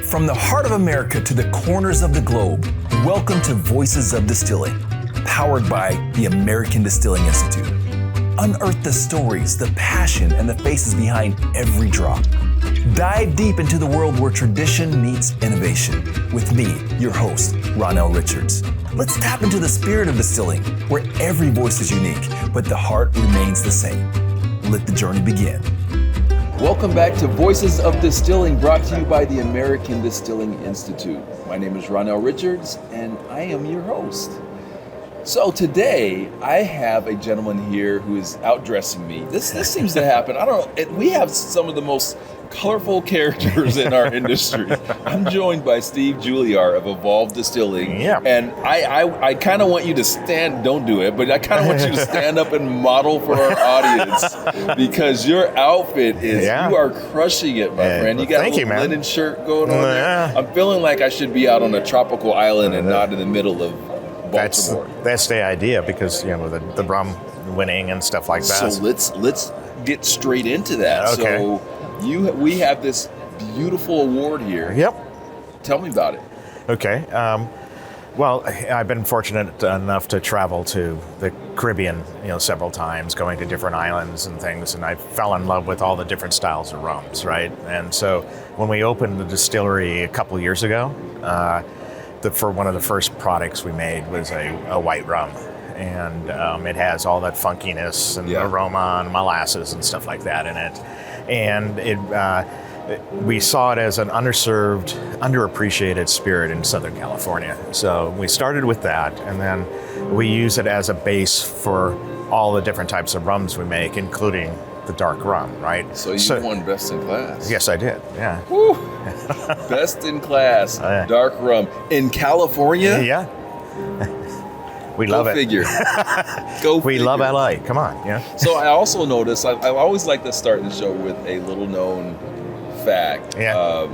From the heart of America to the corners of the globe, welcome to Voices of Distilling, powered by the American Distilling Institute. Unearth the stories, the passion, and the faces behind every drop. Dive deep into the world where tradition meets innovation. With me, your host, Ronnell Richards. Let's tap into the spirit of distilling, where every voice is unique, but the heart remains the same. Let the journey begin. Welcome back to Voices of Distilling, brought to you by the American Distilling Institute. My name is Ronnell Richards, and I am your host. So today, I have a gentleman here who is outdressing me. This seems to happen. I don't know. We have some of the most colorful characters in our industry. I'm joined by Steve Julliar of Evolved Distilling. Yeah. And I kind of want you to stand, don't do it, but I kind of want you to stand up and model for our audience, because your outfit is, you are crushing it, my friend. You got a little linen shirt going on there. I'm feeling like I should be out on a tropical island and not in the middle of Baltimore. That's the idea, because the rum winning and stuff like that. So let's get straight into that. Okay. So we have this beautiful award here. Yep. Tell me about it. Okay. Well, I've been fortunate enough to travel to the Caribbean, several times, going to different islands and things, and I fell in love with all the different styles of rums, right? And so when we opened the distillery a couple years ago, for one of the first products we made was a white rum. And it has all that funkiness and aroma and molasses and stuff like that in it. And we saw it as an underserved, underappreciated spirit in Southern California. So we started with that, and then we use it as a base for all the different types of rums we make, including the dark rum, right? So you won Best in Class. Yes, I did, yeah. Woo. Best in Class, dark rum. In California? Yeah. We love it. Go figure. We love LA. Come on, yeah. So I also noticed, I always like to start the show with a little known fact. Yeah.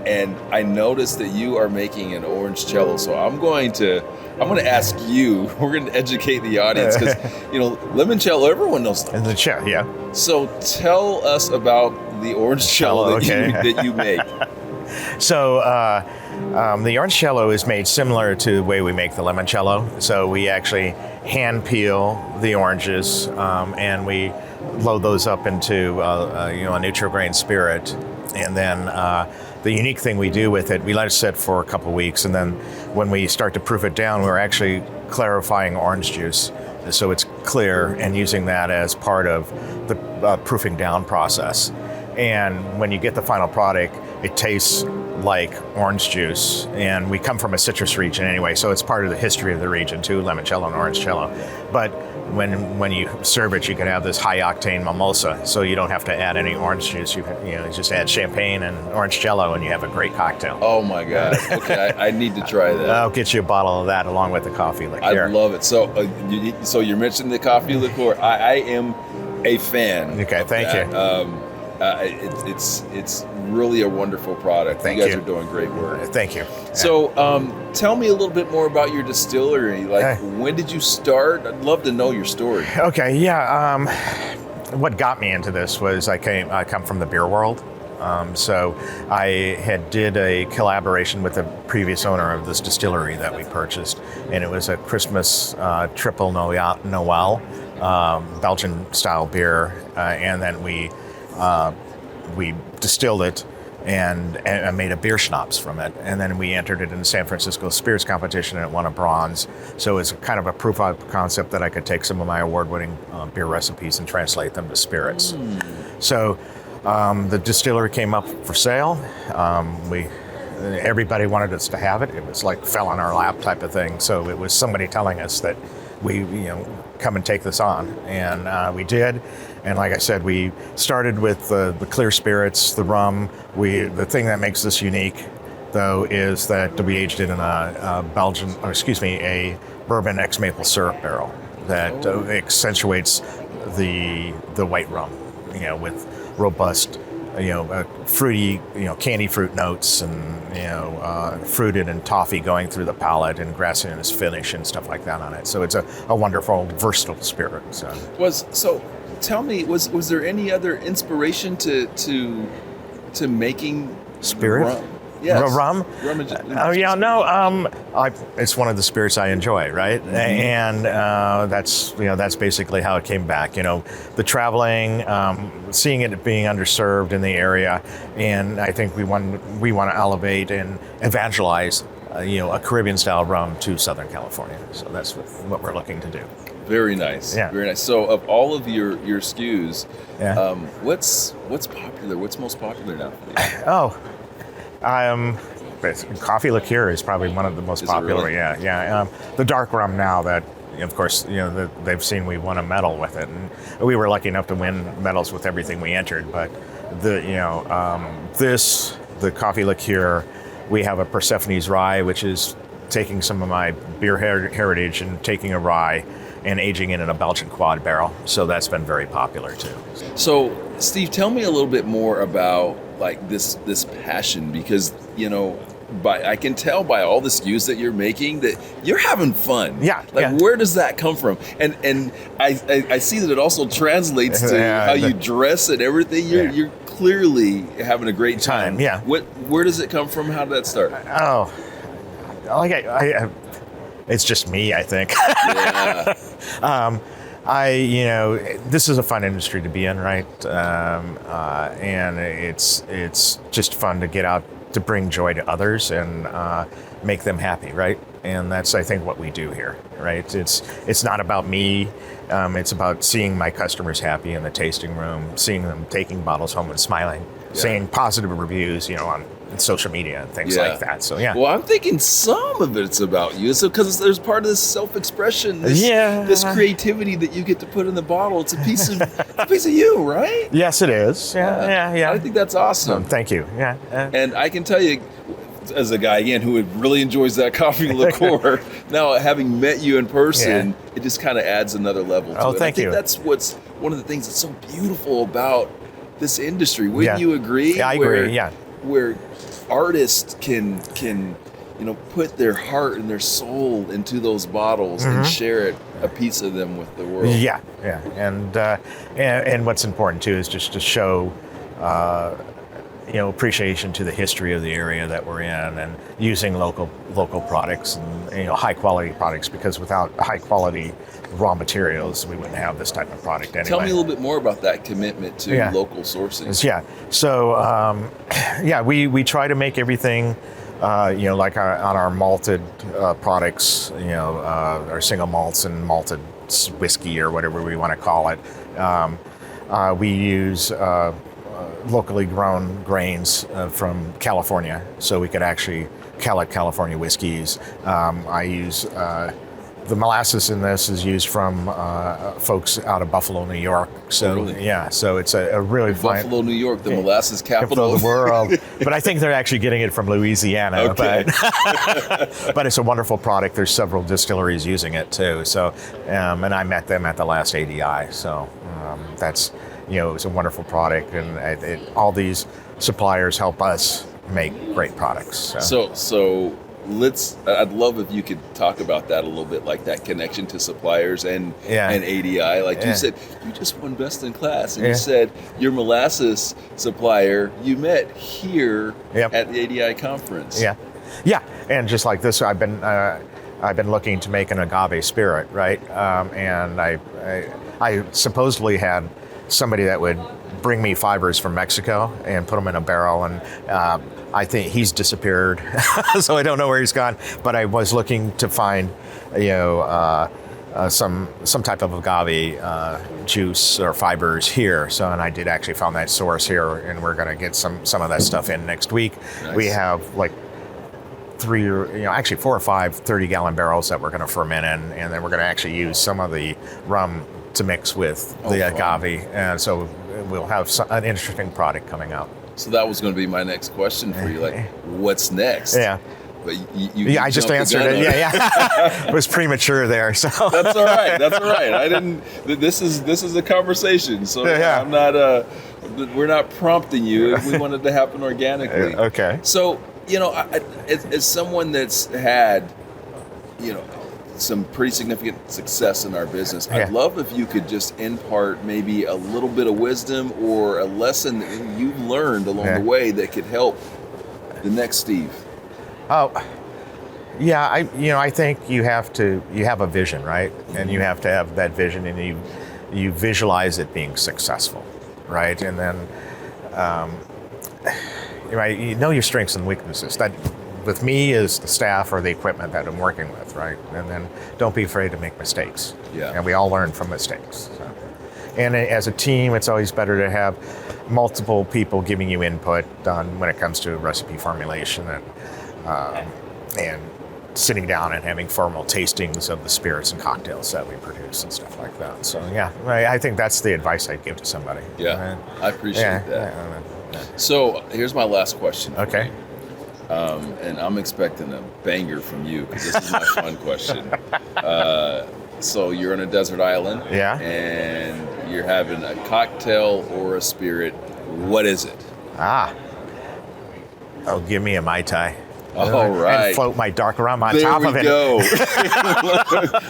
And I noticed that you are making an orange cello. So I'm going to ask you, we're going to educate the audience, because, limoncello, everyone knows that. The cello, yeah. So tell us about the orange cello that you make. So the orange cello is made similar to the way we make the limoncello. So we actually hand peel the oranges, and we load those up into a neutral grain spirit. And then the unique thing we do with it, we let it sit for a couple of weeks, and then when we start to proof it down, we're actually clarifying orange juice, so it's clear, and using that as part of the proofing down process. And when you get the final product, it tastes like orange juice, and we come from a citrus region anyway, so it's part of the history of the region too, limoncello and orangecello. But when you serve it, you can have this high octane mimosa, so you don't have to add any orange juice. You just add champagne and orangecello, and you have a great cocktail. Oh my God! Okay, I need to try that. I'll get you a bottle of that along with the coffee liqueur. I love it. So you mentioned the coffee liqueur. I am a fan. Okay, thank you. It's really a wonderful product. Thank you guys you. are doing great work. Thank you. So tell me a little bit more about your distillery. When did you start? I'd love to know your story. Okay, yeah. What got me into this was I come from the beer world. So I did a collaboration with the previous owner of this distillery that we purchased, and it was a Christmas triple Noël, Belgian style beer, and then we distilled it and made a beer schnapps from it, and then we entered it in the San Francisco Spirits Competition and it won a bronze. So it's kind of a proof of concept that I could take some of my award-winning beer recipes and translate them to spirits. So the distillery came up for sale. Everybody wanted us to have it. It was like fell on our lap type of thing. So it was somebody telling us that we come and take this on, and we did. And like I said, we started with the clear spirits, the rum. The thing that makes this unique, though, is that we aged it in a bourbon ex-maple syrup barrel that accentuates the white rum, with robust, fruity, candy fruit notes, and fruited and toffee going through the palate, and grassiness finish and stuff like that on it. So it's a wonderful, versatile spirit. So. Tell me, was there any other inspiration to making spirit? rum? Yes. Rum? Rum Oh yeah, no. It's one of the spirits I enjoy, right? Mm-hmm. And that's basically how it came back. The traveling, seeing it being underserved in the area, and I think we want to elevate and evangelize, a Caribbean style rum to Southern California. So that's what we're looking to do. Very nice. Yeah. Very nice. So of all of your SKUs, Yeah. what's popular? What's most popular now for you? Coffee liqueur is probably one of the most Is it popular. really? Yeah. The dark rum now that, of course, they've seen we won a medal with it, and we were lucky enough to win medals with everything we entered. But the coffee liqueur, we have a Persephone's rye, which is taking some of my beer heritage and taking a rye and aging it in a Belgian quad barrel. So that's been very popular too. So, Steve, tell me a little bit more about like this passion, because I can tell by all the SKUs that you're making that you're having fun. Yeah. Where does that come from? And I see that it also translates to how you dress and everything. You're clearly having a great time. Yeah. Where does it come from? How did that start? Oh, it's just me, I think. Yeah. This is a fun industry to be in, right? And it's just fun to get out to bring joy to others and make them happy, right? And that's, I think, what we do here, right? It's not about me. It's about seeing my customers happy in the tasting room, seeing them taking bottles home and smiling, seeing positive reviews, on social media and things like that. So yeah. Well, I'm thinking some of it's about you, so because there's part of this self-expression, this creativity that you get to put in the bottle. It's a piece of you, right? Yes, it is. Yeah. I think that's awesome. Thank you. Yeah. And I can tell you, as a guy again who really enjoys that coffee liqueur, now having met you in person, it just kind of adds another level to it. Thank you. I think that's what's one of the things that's so beautiful about this industry. Wouldn't you agree? Yeah, I agree. Yeah. Where artists can put their heart and their soul into those bottles and share a piece of them with the world. Yeah. And what's important too is just to show appreciation to the history of the area that we're in, and using local products and high quality products, because without high quality raw materials we wouldn't have this type of product anyway. Tell me a little bit more about that commitment to local sourcing. Yeah. So we try to make everything like on our malted products, our single malts and malted whiskey or whatever we want to call it. We use locally grown grains from California, so we could actually collect California whiskeys. I use the molasses in this is used from folks out of Buffalo, New York. So really? So it's a really fine Buffalo, New York, the molasses capital of the world. But I think they're actually getting it from Louisiana. Okay. But it's a wonderful product. There's several distilleries using it too. So and I met them at the last ADI. So that's it's a wonderful product, and all these suppliers help us make great products. So I'd love if you could talk about that a little bit, like that connection to suppliers and ADI. Like you said, you just won Best in Class, and you said your molasses supplier you met here at the ADI conference. Yeah, and just like this, I've been looking to make an agave spirit, right? And I supposedly had somebody that would bring me fibers from Mexico and put them in a barrel, and I think he's disappeared, so I don't know where he's gone. But I was looking to find, some type of agave juice or fibers here. So, and I did actually found that source here, and we're going to get some of that stuff in next week. Nice. We have like 4 or 5 30-gallon barrels that we're going to ferment in, and then we're going to actually use some of the rum to mix with the agave, and so we'll have an interesting product coming out. So that was going to be my next question for you, like, what's next? Yeah. But you I just answered it. Yeah. It was premature there, so. That's all right. I didn't. This is a conversation, so I'm not. We're not prompting you. We want it to happen organically. Okay. So as someone that's had, some pretty significant success in our business, I'd love if you could just impart maybe a little bit of wisdom or a lesson that you've learned along the way that could help the next Steve? Oh, yeah. I think you have a vision, right? And you have to have that vision, and you visualize it being successful, right? And then, you know your strengths and weaknesses. That, with me, is the staff or the equipment that I'm working with, right? And then don't be afraid to make mistakes. Yeah. And we all learn from mistakes. So. And as a team, it's always better to have multiple people giving you input on when it comes to recipe formulation and sitting down and having formal tastings of the spirits and cocktails that we produce and stuff like that. So yeah, I think that's the advice I'd give to somebody. Yeah, I appreciate that. Yeah. So here's my last question. Okay. And I'm expecting a banger from you because this is my fun question. So you're on a desert island. Yeah. And you're having a cocktail or a spirit. What is it? Oh, give me a Mai Tai. All right. And float my dark rum on top of it. There we go.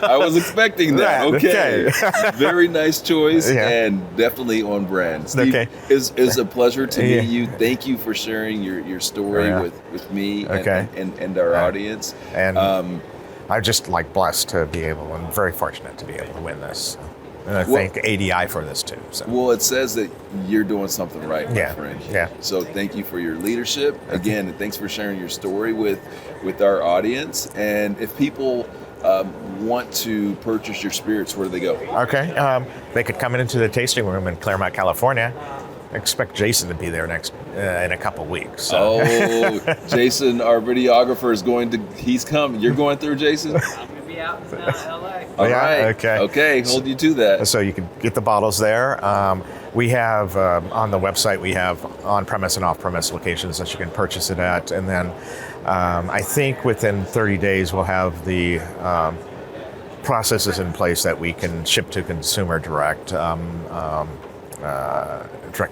I was expecting that. Okay. Very nice choice, and definitely on brand. Steve, it's a pleasure to meet you. Thank you for sharing your story with me and our audience. And I'm just blessed to be able, and very fortunate to be able to win this. And I thank ADI for this too. So. Well, it says that you're doing something right, my friend. Yeah. So thank you for your leadership. Again, and thanks for sharing your story with our audience. And if people want to purchase your spirits, where do they go? Okay. They could come into the tasting room in Claremont, California. I expect Jason to be there next in a couple weeks. So. Oh, Jason, our videographer, he's coming. You're going through, Jason? I'm going to be out in LA. All right. Okay. Hold you to that. So you can get the bottles there. We have on the website, we have on-premise and off-premise locations that you can purchase it at. And then I think within 30 days, we'll have the processes in place that we can ship to consumer direct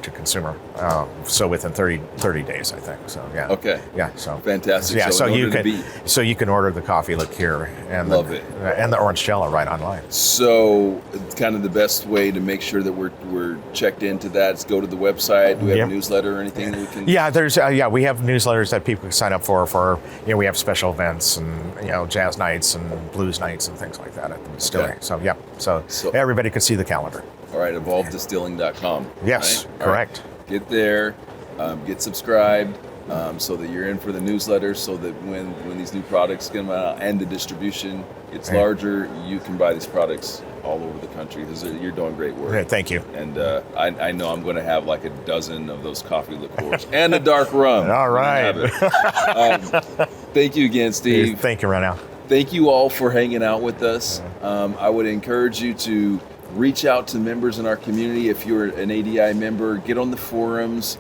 to consumer. So within 30 days, I think. So yeah. Okay. Yeah. So fantastic. Yeah. So you can order the coffee liqueur and the orange jello right online. So it's kind of the best way to make sure that we're checked into that is go to the website. Do we have a newsletter or anything that we can? Yeah. There's we have newsletters that people can sign up for. We have special events and jazz nights and blues nights and things like that at the distillery. Okay. So everybody can see the calendar. All right, evolveddistilling.com. Yes, right? correct. Right. Get there, get subscribed, so that you're in for the newsletter, so that when these new products come out and the distribution gets larger, you can buy these products all over the country because you're doing great work. Yeah, thank you. And I know I'm going to have like a dozen of those coffee liqueurs and a dark rum. All right. Thank you again, Steve. Thank you, Ronnell. Thank you all for hanging out with us. I would encourage you to reach out to members in our community. If you're an ADI member, get on the forums.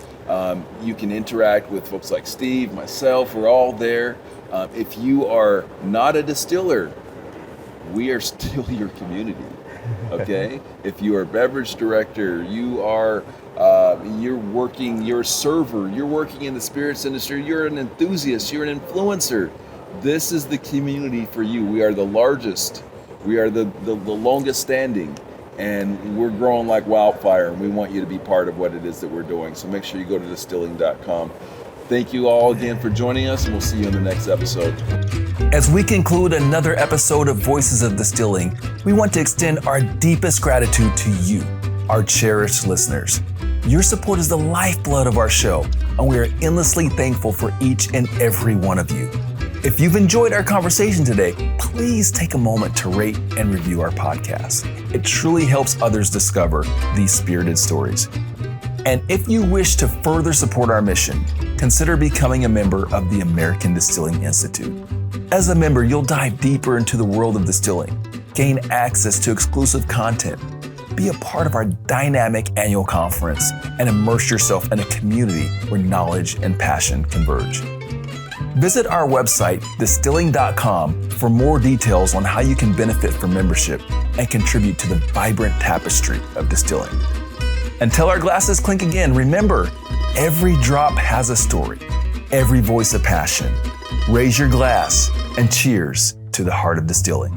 You can interact with folks like Steve, myself, we're all there. If you are not a distiller, we are still your community, okay? If you are a beverage director, you're a server, you're working in the spirits industry, you're an enthusiast, you're an influencer, this is the community for you. We are the largest, we are the longest standing, and we're growing like wildfire, and we want you to be part of what it is that we're doing. So make sure you go to distilling.com. Thank you all again for joining us, and we'll see you in the next episode. As we conclude another episode of Voices of Distilling, we want to extend our deepest gratitude to you, our cherished listeners. Your support is the lifeblood of our show, and we are endlessly thankful for each and every one of you. If you've enjoyed our conversation today, please take a moment to rate and review our podcast. It truly helps others discover these spirited stories. And if you wish to further support our mission, consider becoming a member of the American Distilling Institute. As a member, you'll dive deeper into the world of distilling, gain access to exclusive content, be a part of our dynamic annual conference, and immerse yourself in a community where knowledge and passion converge. Visit our website, distilling.com, for more details on how you can benefit from membership and contribute to the vibrant tapestry of distilling. Until our glasses clink again, remember, every drop has a story, every voice a passion. Raise your glass and cheers to the heart of distilling.